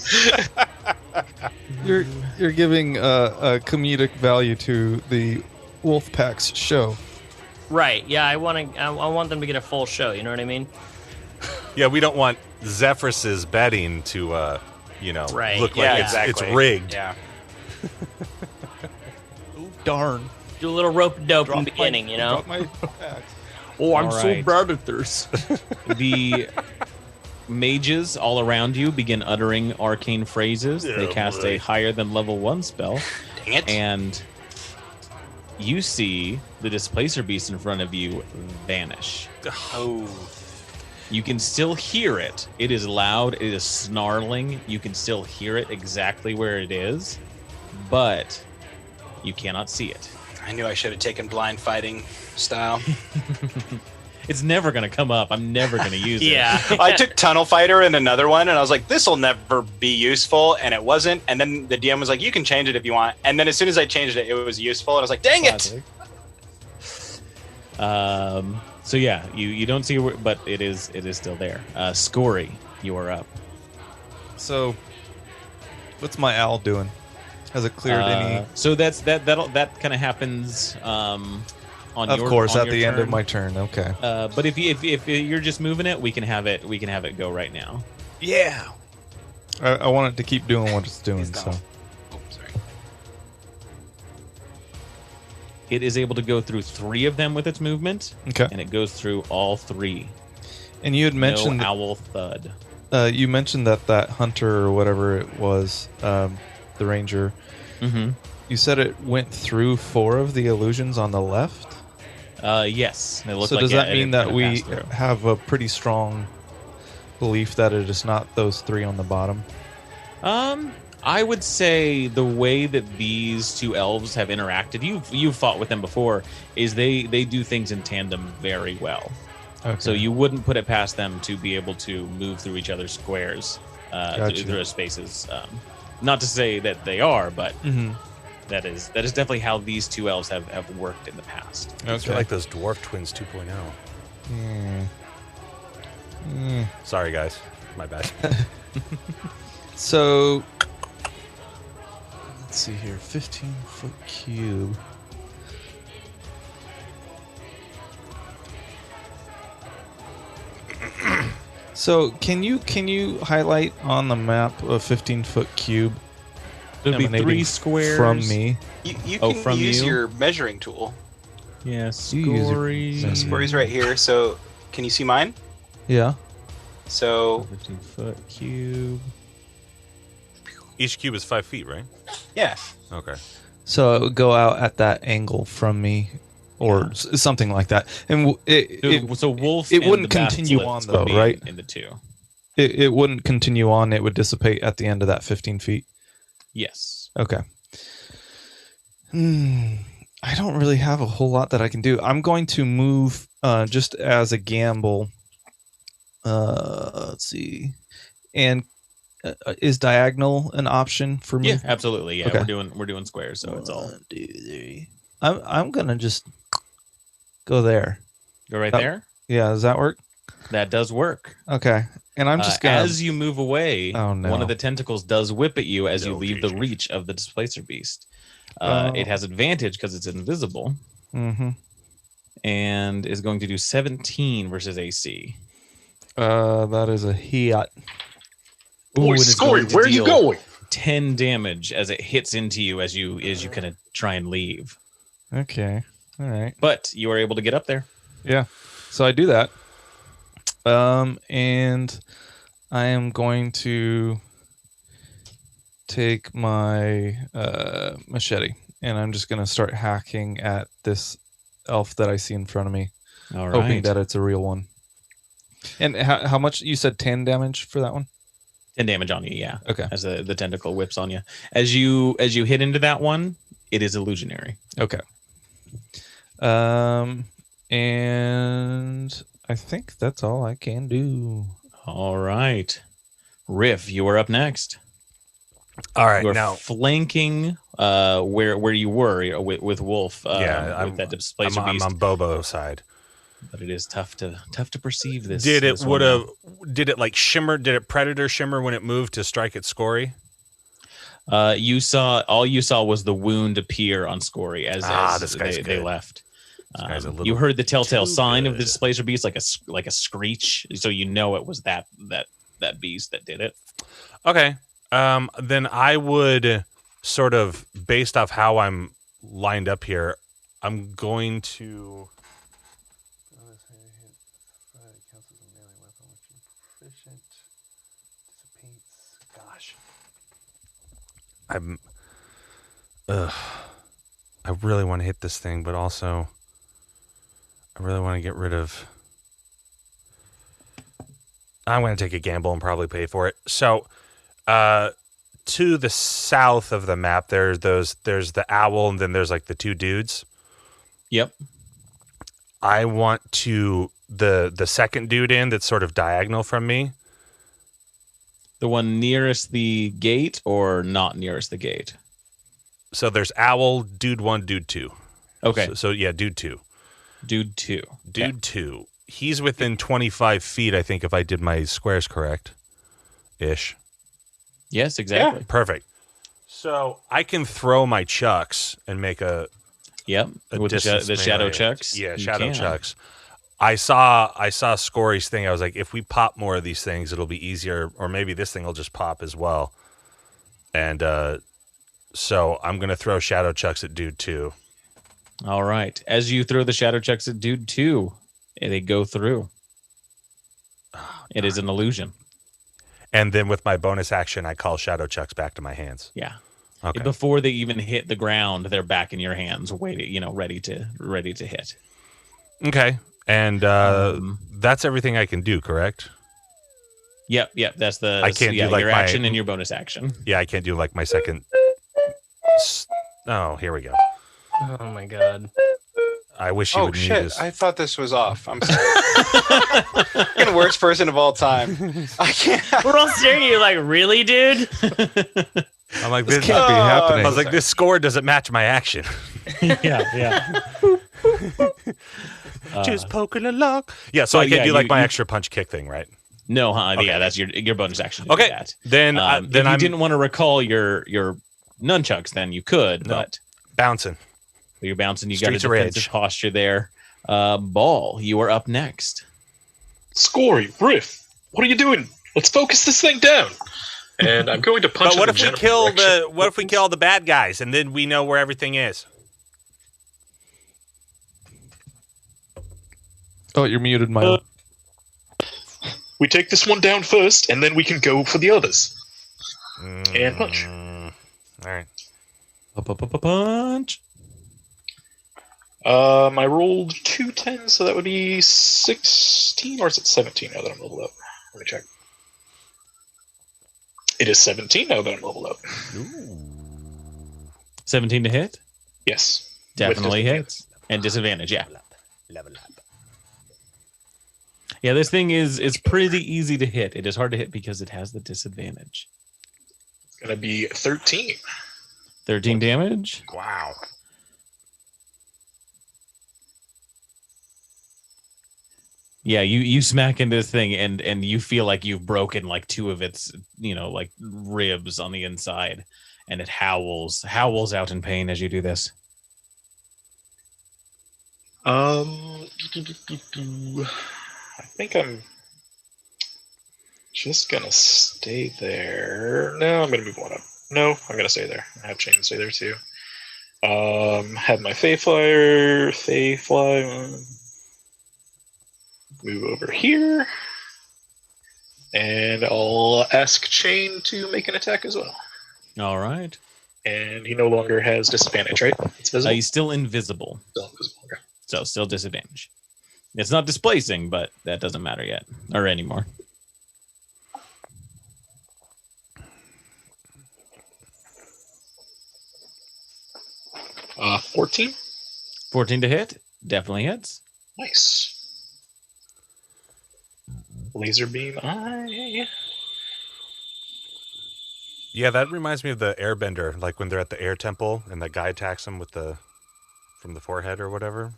You're giving a comedic value to the Wolfpack's show. Right. Yeah. I want them to get a full show. You know what I mean? Yeah, we don't want Zephyrus's betting to, Right. look like Yeah, it's exactly. rigged. Yeah. Darn. Do a little rope dope in the beginning, you know? Drop my axe. Oh, I'm All so right. bad at this. The mages all around you begin uttering arcane phrases. They cast a higher than level 1 spell, Dang it. and you see the displacer beast in front of you vanish. Oh. You can still hear it. It is loud. It is snarling. You can still hear it exactly where it is, but you cannot see it. I knew I should have taken blind fighting style. It's never going to come up. I'm never going to use it. Yeah. I took Tunnel Fighter in another one, and I was like, this will never be useful, and it wasn't. And then the DM was like, you can change it if you want. And then as soon as I changed it, it was useful, and I was like, dang it! Classic. So yeah, you don't see it, but it is still there. Scory, you are up. So, what's my owl doing? Has it cleared any? So that kind of happens on Of your course, on at your the end turn. of my turn. Okay. But if you're just moving it, we can have it go right now. Yeah. I want it to keep doing what it's doing. He's So gone. Oh, sorry. It is able to go through 3 of them with its movement, okay. and it goes through all 3. And you had mentioned no owl thud. you mentioned that hunter or whatever it was, the ranger. Mm-hmm. You said it went through 4 of the illusions on the left. Yes. It looked So like does that it mean kinda that we passed through. have a pretty strong belief that it is not those 3 on the bottom? I would say the way that these 2 elves have interacted, you've fought with them before, is they do things in tandem very well. Okay. So you wouldn't put it past them to be able to move through each other's squares, Gotcha. through spaces. Not to say that they are, but Mhm. that is definitely how these 2 elves have worked in the past. They're like those dwarf twins 2.0. Sorry, guys. My bad. So let's see here, 15-foot cube. So can you highlight on the map a 15-foot cube There'll be emanating 3 squares from me? You Oh, can from use you? your measuring tool. Yeah, You use your Scory. measuring Scory's right here. So can you see mine? Yeah. So 15-foot cube. Each cube is 5 feet, right? yeah. Okay. So it would go out at that angle from me, or something like that. And So Wolf. it and wouldn't the continue Basilisk on, would though, be right? In the 2. it wouldn't continue on. It would dissipate at the end of that 15 feet. Yes. Okay. I don't really have a whole lot that I can do. I'm going to move just as a gamble. Let's see. And is diagonal an option for me? Yeah, absolutely. Yeah, Okay. we're doing squares, so it's all 1, 2, 3. I'm gonna just go there. go right That- there. Yeah, does that work? That does work. Okay. And I'm just gonna. as you move away, Oh, no. one of the tentacles does whip at you as you No, leave the GG. reach of the displacer beast. Oh. It has advantage because it's invisible Mm-hmm. and is going to do 17 versus AC. That is a hit. Ooh, Boy, and it's Scory, going to where are you deal going? 10 damage as it hits into you as you kind of try and leave. Okay. All right. But you are able to get up there. Yeah. So I do that. And I am going to take my machete and I'm just going to start hacking at this elf that I see in front of me, All right. hoping that it's a real one. And how much? You said 10 damage for that one? 10 damage on you, yeah. Okay. As the tentacle whips on you. As you hit into that one, it is illusionary. Okay. And I think that's all I can do. All right. Riff, you are up next. All right, You are now flanking where you were with Wolf. Yeah, with that displacer I'm beast. on Bobo's side. But it is tough to perceive this. Did it this one now. did it like shimmer? Did it predator shimmer when it moved to strike at Scory? You saw was the wound appear on Scory as this guy's they good. left. This guy's a little You heard the telltale too sign of the good. displacer beast, like a screech, so you know it was that beast that did it. Okay. Then I would sort of, based off how I'm lined up here, I'm going to. Gosh. I really want to hit this thing, but also I really want to get rid of. I'm going to take a gamble and probably pay for it. So, to the south of the map, there's the owl, and then there's like the two dudes. Yep. I want to the second dude in that's sort of diagonal from me. The one nearest the gate or not nearest the gate? So there's owl, dude 1, dude 2. Okay. So yeah, dude 2. Dude 2. Dude 2. He's within 25 feet, I think, if I did my squares correct. Ish. Yes, exactly. Perfect. So I can throw my chucks and make a Yep. With distance the shadow melee. chucks. Yeah, you shadow can. chucks. I saw Scory's thing. I was like, if we pop more of these things, it'll be easier. Or maybe this thing will just pop as well. And so I'm going to throw shadow chucks at dude 2. All right. As you throw the shadow chucks at dude 2, they go through. It is an illusion. And then with my bonus action, I call shadow chucks back to my hands. Yeah. Okay. Before they even hit the ground, they're back in your hands, waiting, ready to hit. Okay. And that's everything I can do, correct? Yep. That's the I can't do, your like, my- action and your bonus action. Yeah, I can't do like my second. Oh, here we go. Oh my god. I wish you Oh would mute shit! this. I thought this was off. I'm sorry. Fucking worst person of all time. I can't. We're all staring at you like, really, dude? I'm like, This this can't be happening. I was like, this score doesn't match my action. yeah. Just poking a lock. Yeah, so but I can't yeah, do like you- my you- extra punch kick thing, right? No, huh? Okay. Yeah, that's your bonus action. To do Okay, that. then If you I'm didn't want to recall your nunchucks, then you could, No. but bouncing. you're bouncing. You Streets got of a Rage. defensive posture there. Ball, you are up next. Scory, Riff, what are you doing? Let's focus this thing down. And I'm going to punch. But what in if we general kill direction. what if we kill all the bad guys and then we know where everything is? Oh, you're muted, Milo. We take this one down first, and then we can go for the others. And punch. All right. Punch. I rolled 2 10s, so that would be 16, or is it 17 now that I'm leveled up? Let me check. It is 17 now that I'm leveled up. 17 to hit? Yes. Definitely With hits. And disadvantage, yeah. Level up. Yeah, this thing is pretty easy to hit. It is hard to hit because it has the disadvantage. It's going to be 13. 13 damage. Wow. Yeah, you smack into this thing and you feel like you've broken like two of its, like ribs on the inside, and it howls out in pain as you do this. I think I'm just gonna stay there. No, I'm gonna move one up. No, I'm gonna stay there. I have chain stay there too. Have my Fey fly. Move over here, and I'll ask Chain to make an attack as well. All right. And he no longer has disadvantage, right? It's visible. He's still invisible. Still invisible. Okay. So still disadvantage. It's not displacing, but that doesn't matter yet or anymore. Uh, 14. 14 to hit. Definitely hits. Nice. Laser beam eye. Yeah, that reminds me of the Airbender, like when they're at the air temple and that guy attacks them from the forehead or whatever.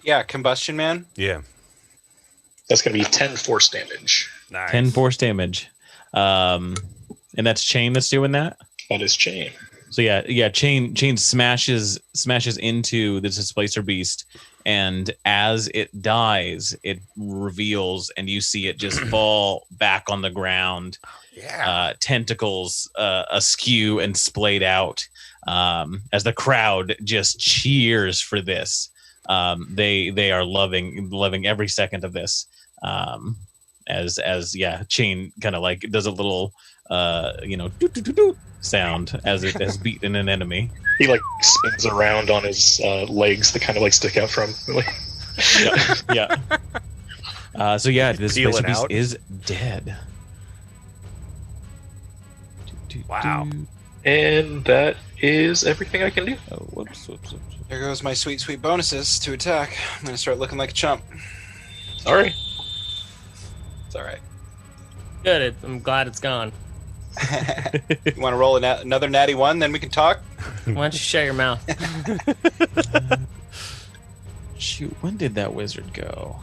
Yeah, Combustion Man. Yeah. That's going to be 10 force damage. Nice. 10 force damage. And that's Chain that's doing that? That is Chain. So yeah, Chain smashes into the displacer beast, and as it dies, it reveals, and you see it just fall back on the ground. Yeah. Tentacles askew and splayed out, as the crowd just cheers for this. They are loving every second of this. As Chain kind of like does a little doo-doo-doo-doo sound as it has beaten an enemy. He like spins around on his legs that kind of like stick out from. Yeah. This Peeling displacer beast out. is dead. Wow. And that is everything I can do. Oh, whoops. There goes my sweet, sweet bonuses to attack. I'm going to start looking like a chump. Sorry. It's all right. Good. I'm glad it's gone. You want to roll another natty one, then we can talk? Why don't you shut your mouth? Shoot, when did that wizard go?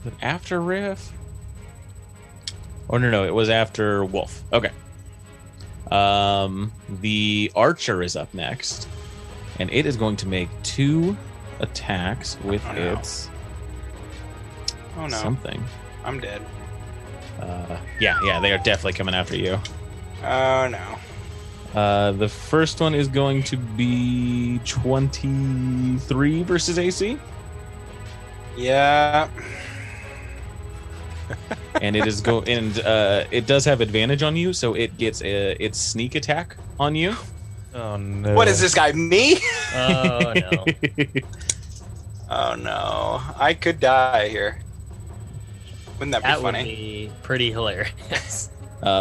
Was it after Riff? Oh, no, it was after Wolf. Okay. The archer is up next, and it is going to make 2 attacks with its something. I'm dead. Yeah, they are definitely coming after you. Oh, no. The first one is going to be 23 versus AC. Yeah. And it is it does have advantage on you, so it gets its sneak attack on you. Oh no! What is this guy, me? Oh no! Oh no! I could die here. Wouldn't that be That would funny? be pretty hilarious.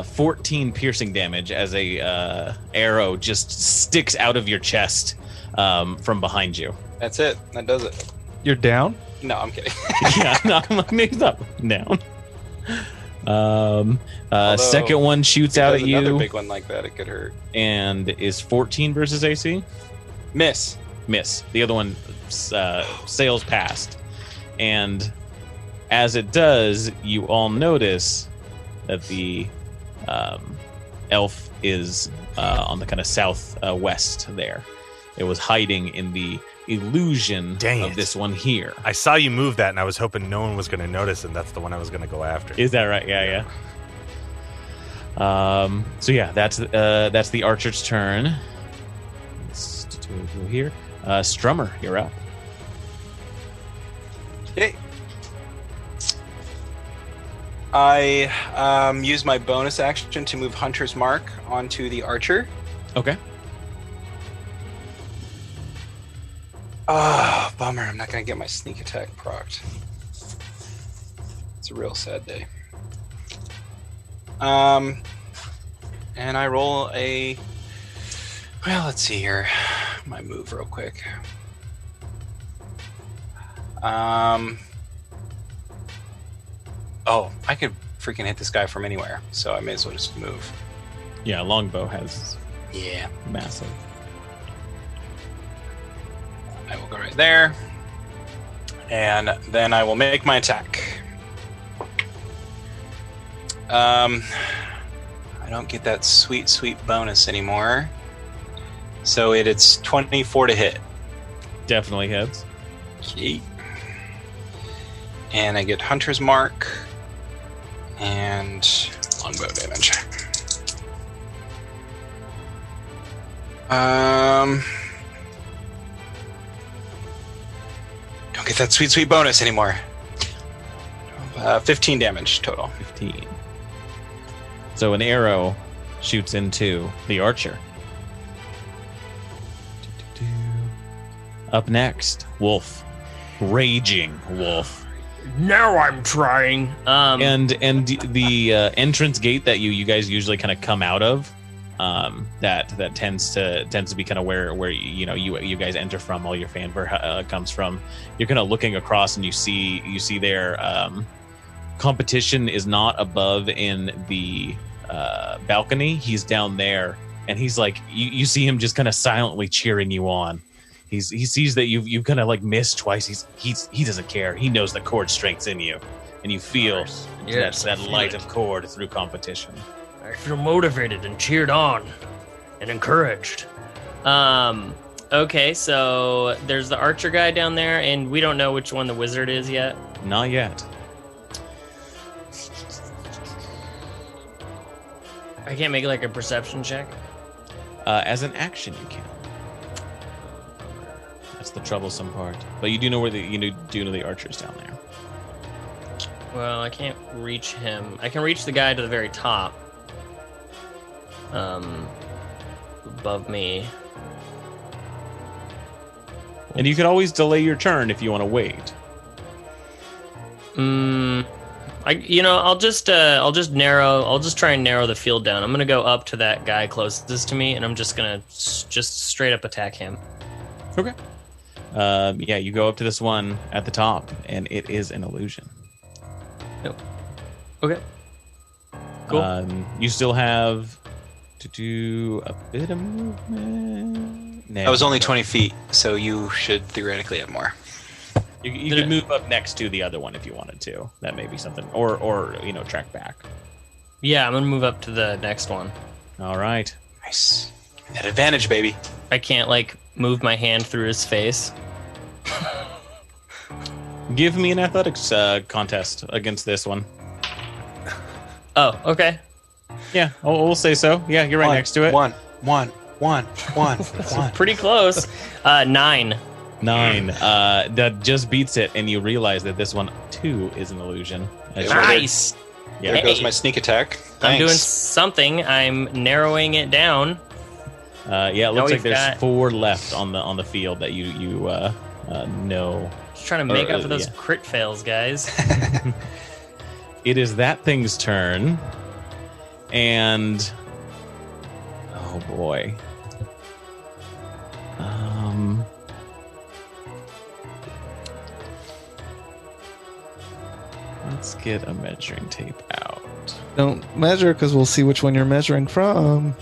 14 piercing damage as a arrow just sticks out of your chest from behind you. That's it. That does it. You're down? No, I'm kidding. Yeah, no, I'm like, mixed up. Down. Although, second one shoots out at Another you big one like that, it could hurt. and is 14 versus AC. Miss. Miss. The other one sails past, and as it does, you all notice that the elf is on the kind of southwest there. It was hiding in the illusion Dang of it. this one here. I saw you move that, and I was hoping no one was going to notice, and that's the one I was going to go after. Is that right? Yeah. So yeah, that's the archer's turn. Let's go here. Strummer, you're up. Okay. I use my bonus action to move Hunter's Mark onto the archer. Okay. Oh, bummer. I'm not going to get my sneak attack procced. It's a real sad day. And I roll a... Well, let's see here. My move real quick. Oh, I could freaking hit this guy from anywhere, so I may as well just move. Yeah, longbow has Yeah. massive. I will go right there. And then I will make my attack. I don't get that sweet, sweet bonus anymore. So it's 24 to hit. Definitely hits. Okay. And I get Hunter's Mark and longbow damage. Don't get that sweet, sweet bonus anymore. 15 damage total. 15. So an arrow shoots into the archer. Up next, Wolf. Raging Wolf. Now I'm trying. And the entrance gate that you guys usually kind of come out of, that tends to be kind of where you guys enter from. All your fanfare comes from. You're kind of looking across and you see there. Competition is not above in the balcony. He's down there, and he's like you see him just kind of silently cheering you on. He sees that you've kind of like missed twice. He doesn't care. He knows the cord strength's in you, and you feel that light of cord through competition. I feel motivated and cheered on and encouraged. Okay, so there's the archer guy down there, and we don't know which one the wizard is yet. Not yet. I can't make like a perception check. As an action, you can. That's the troublesome part. But you do know where the archer's down there. Well, I can't reach him. I can reach the guy to the very top. Above me. And you can always delay your turn if you want to wait. I'll just try and narrow the field down. I'm gonna go up to that guy closest to me, and I'm just gonna just straight up attack him. Okay. You go up to this one at the top, and it is an illusion. Nope. Okay. Cool. You still have to do a bit of movement. I was only 20 feet, so you should theoretically have more. You could move up next to the other one if you wanted to. That may be something, or track back. Yeah, I'm gonna move up to the next one. All right. Nice. That advantage, baby. I can't move my hand through his face. Give me an athletics contest against this one. Oh, okay. Yeah, we'll say so. Yeah, you're right next to it. One. Pretty close. 9. 9. That just beats it, and you realize that this one too is an illusion. Nice. Yeah. There goes my sneak attack. Thanks. I'm doing something. I'm narrowing it down. It looks like there's 4 left on the field that you know. Just trying to make up for those crit fails, guys. It is that thing's turn, and oh boy. Let's get a measuring tape out. Don't measure, because we'll see which one you're measuring from.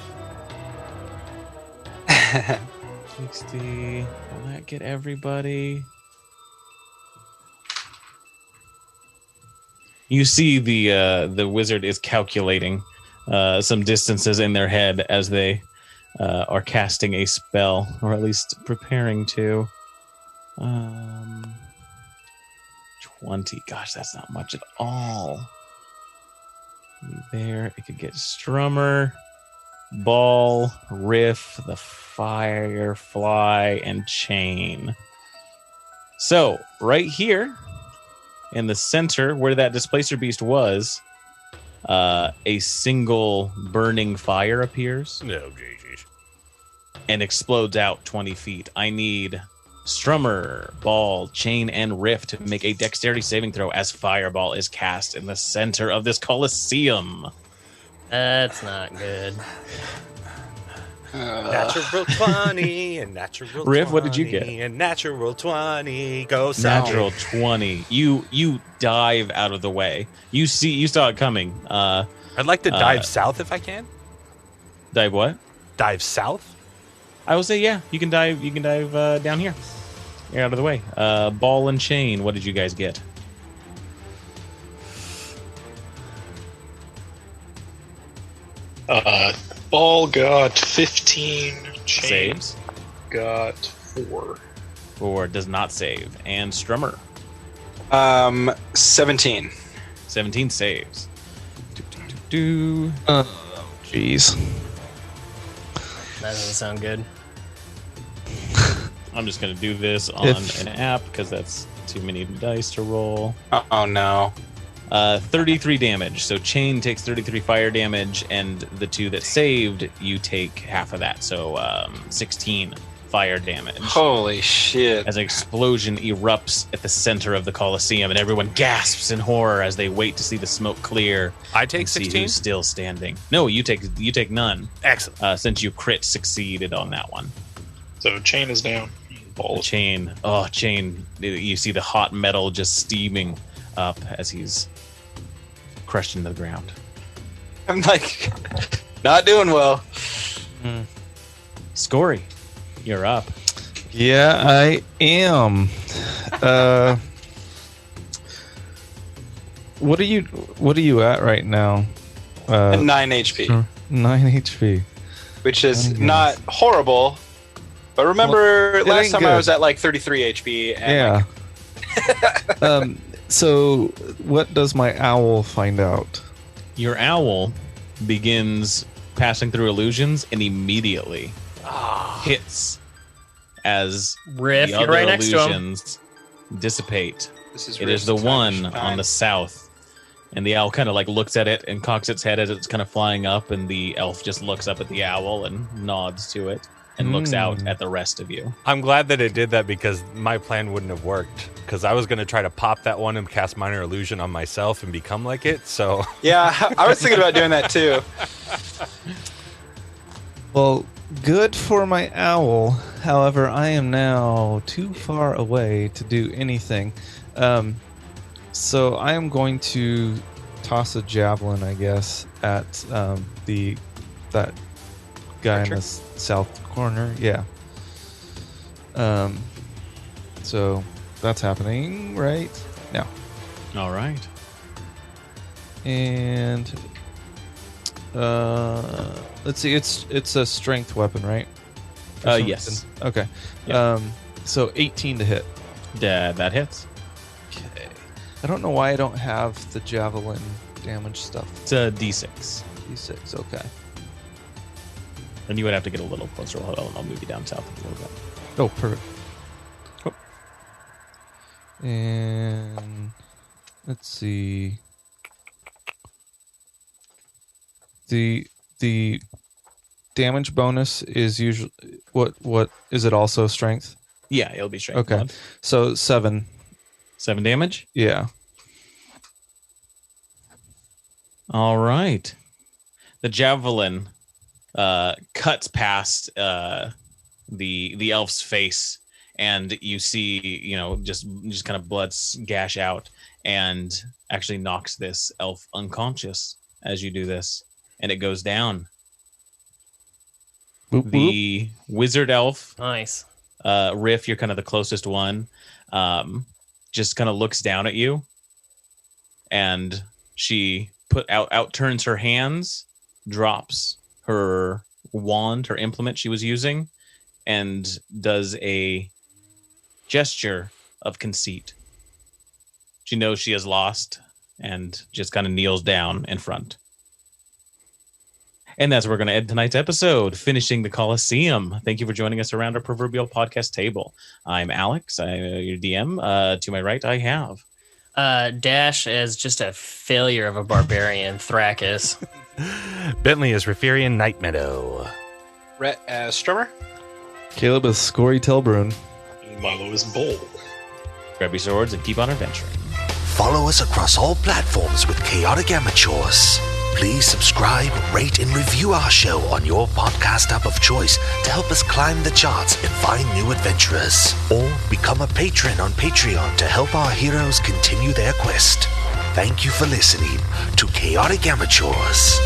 60. Will that get everybody? You see the wizard is calculating some distances in their head as they are casting a spell, or at least preparing to. 20. Gosh, that's not much at all. There, it could get Strummer, Ball, Riff, the Firefly, and Chain. So, right here, in the center where that displacer beast was, a single burning fire appears. No, Jesus. And explodes out 20 feet. I need Strummer, Ball, Chain, and Riff to make a dexterity saving throw as Fireball is cast in the center of this Colosseum. That's not good. Natural 20 and natural Riff, 20. what did you get? And natural 20. Go south. Natural 20. You dive out of the way. You saw it coming. I'd like to dive south if I can. Dive what? Dive south? I will say, yeah, you can dive down here. You're out of the way. Ball and chain, what did you guys get? Ball got 15. Chain Saves. got 4. Or does not save. And Strummer, 17. 17 saves. Do. Jeez. That doesn't sound good. I'm just going to do this on an app because that's too many dice to roll. Oh no. 33 damage. So Chain takes 33 fire damage, and the two that saved, you take half of that. So 16 fire damage. Holy shit. As an explosion erupts at the center of the Colosseum, and everyone gasps in horror as they wait to see the smoke clear. I take and see 16? who's still standing. No, you take none. Excellent. Since you crit succeeded on that one. So chain is down. Ball is Chain. Oh, Chain. You see the hot metal just steaming up as he's crushed into the ground. I'm like, not doing well. Scory, you're up. Yeah, I am. What are you at right now? 9 HP, 9 HP. which is not horrible. But remember, Well, it last ain't time I good. was at like 33 HP. And Yeah. So what does my owl find out? Your owl begins passing through illusions and immediately hits as Riff, the you're other right next to him. illusions dissipate. this is It is the Rift's one time. on the south. And the owl kind of like looks at it and cocks its head as it's kind of flying up, and the elf just looks up at the owl and nods to it and looks out at the rest of you. I'm glad that it did that because my plan wouldn't have worked. Because I was going to try to pop that one and cast Minor Illusion on myself and become like it. So Yeah, I was thinking about doing that too. Well, good for my owl. However, I am now too far away to do anything. So I am going to toss a javelin, I guess, at that guy in the south corner. Yeah. So that's happening right now. All right. And let's see, it's a strength weapon, right? For some Yes. reason. Okay. Yeah. So 18 to hit. That hits. Okay. I don't know why I don't have the javelin damage stuff. It's a D6. D6. Okay. And you would have to get a little closer. Hold on, I'll move you down south a little bit. Oh, perfect. Cool. And let's see. The damage bonus is usually what is it also strength? Yeah, it'll be strength. Okay. Mod. So 7. 7 damage. Yeah. All right. The javelin cuts past the elf's face, and you see, just kind of blood gash out, and actually knocks this elf unconscious as you do this, and it goes down. Boop, boop. The wizard elf, Nice. Riff, you're kind of the closest one, just kind of looks down at you, and she out turns her hands, drops her wand, her implement she was using, and does a gesture of conceit. She knows she has lost and just kind of kneels down in front. And that's where we're going to end tonight's episode, finishing the Colosseum. Thank you for joining us around our proverbial podcast table. I'm Alex, your DM. To my right, I have Dash is just a failure of a barbarian, Thrakus. Bentley is Riferian Night Meadow. Rhett as Strummer. Caleb is Scory Telbrun. Milo is bold. Grab your swords and keep on adventuring. Follow us across all platforms with Chaotic Amateurs. Please subscribe, rate, and review our show on your podcast app of choice to help us climb the charts and find new adventurers. Or become a patron on Patreon to help our heroes continue their quest. Thank you for listening to Chaotic Amateurs.